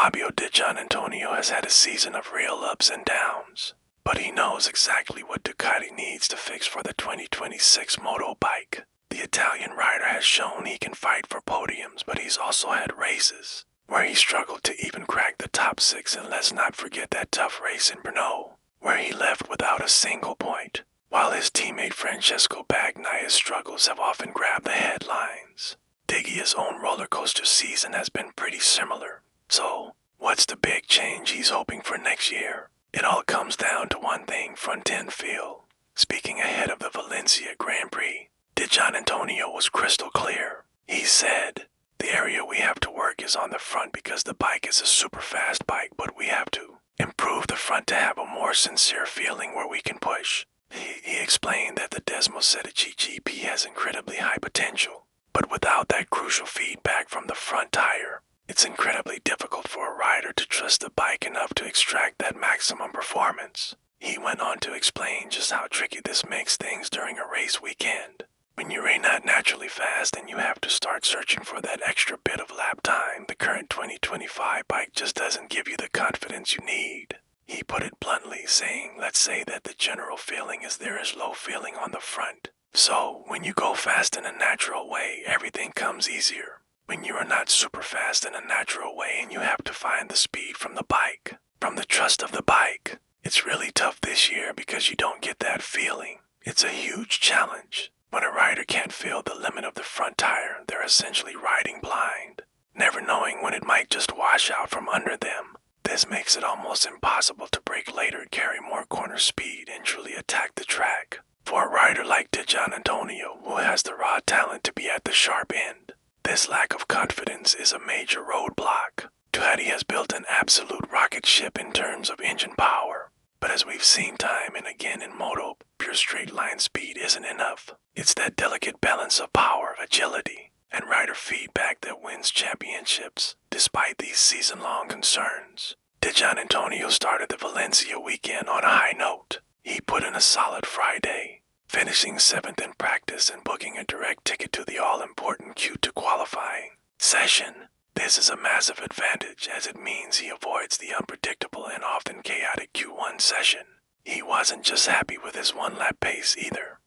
Fabio Di Giannantonio has had a season of real ups and downs, but he knows exactly what Ducati needs to fix for the 2026 moto bike. The Italian rider has shown he can fight for podiums, but he's also had races where he struggled to even crack the top 6, and let's not forget that tough race in Brno, where he left without a single point. While his teammate Francesco Bagnaia's struggles have often grabbed the headlines, Diggia's own roller coaster season has been pretty similar. So, what's the big change he's hoping for next year? It all comes down to one thing: front-end feel. Speaking ahead of the Valencia Grand Prix, Di Giannantonio was crystal clear. He said, "The area we have to work is on the front because the bike is a super fast bike, but we have to improve the front to have a more sincere feeling where we can push." He explained that the Valencia GP has incredibly high potential, but without that crucial feedback from the front tire, it's incredibly difficult for a rider to trust the bike enough to extract that maximum performance. He went on to explain just how tricky this makes things during a race weekend. When you're not naturally fast and you have to start searching for that extra bit of lap time, the current 2025 bike just doesn't give you the confidence you need. He put it bluntly, saying, "Let's say that the general feeling is there is low feeling on the front. So, when you go fast in a natural way, everything comes easier. When you are not super fast in a natural way and you have to find the speed from the bike, from the trust of the bike, it's really tough this year because you don't get that feeling. It's a huge challenge. When a rider can't feel the limit of the front tire, they're essentially riding blind, never knowing when it might just wash out from under them. This makes it almost impossible to brake later, carry more corner speed, and truly attack the track. For a rider like Di Giannantonio, who has the raw talent to be at the sharp end, this lack of confidence is a major roadblock. Ducati has built an absolute rocket ship in terms of engine power, but as we've seen time and again in moto, pure straight line speed isn't enough. It's that delicate balance of power, agility, and rider feedback that wins championships, despite these season-long concerns. Di Giannantonio started the Valencia weekend on a high note. He put in a solid Friday, finishing 7th in practice and booking a direct ticket to the all-important Q2 qualifying session. This is a massive advantage, as it means he avoids the unpredictable and often chaotic Q1 session. He wasn't just happy with his one-lap pace either.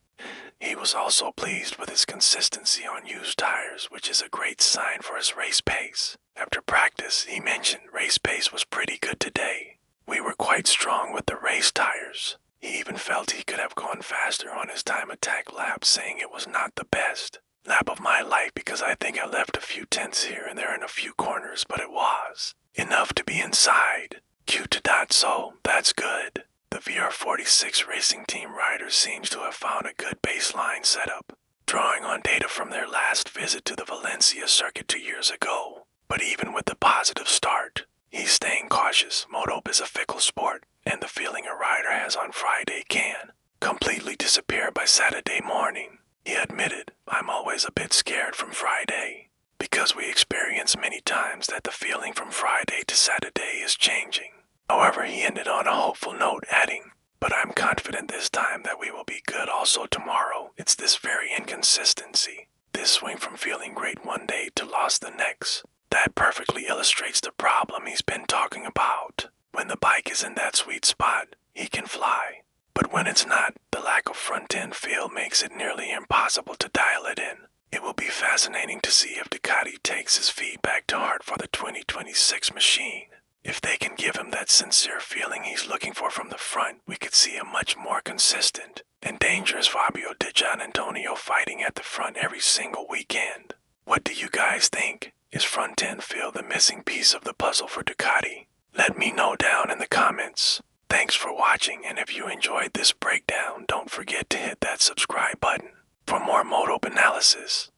He was also pleased with his consistency on used tires, which is a great sign for his race pace. After practice, he mentioned race pace was pretty good today. We were quite strong with the race tires. He even felt he could have gone faster on his time attack lap, saying it was not the best lap of my life because I think I left a few tenths here and there in a few corners, but it was enough to be inside. Q2. So that's good. The VR46 racing team rider seems to have found a good baseline setup, drawing on data from their last visit to the Valencia circuit 2 years ago. But even with the positive start, he's staying cautious. Moto is a fickle sport, and the feeling a rider has on Friday can completely disappear by Saturday morning. He admitted, "I'm always a bit scared from Friday, because we experience many times that the feeling from Friday to Saturday is changing." However, he ended on a hopeful note, adding, "But I'm confident this time that we will be good also tomorrow. It's this very inconsistency, this swing from feeling great one day to lost the next, that perfectly illustrates the problem he's been talking about. When the bike is in that sweet spot, he can fly. But when it's not, the lack of front-end feel makes it nearly impossible to dial it in." It will be fascinating to see if Ducati takes his feedback to heart for the 2026 machine. If they can give him that sincere feeling he's looking for from the front, we could see a much more consistent and dangerous Fabio Di Giannantonio fighting at the front every single weekend. What do you guys think? Is front-end feel the missing piece of the puzzle for Ducati? Let me know down in the comments. Thanks for watching, and if you enjoyed this breakdown, don't forget to hit that subscribe button for more moto analysis.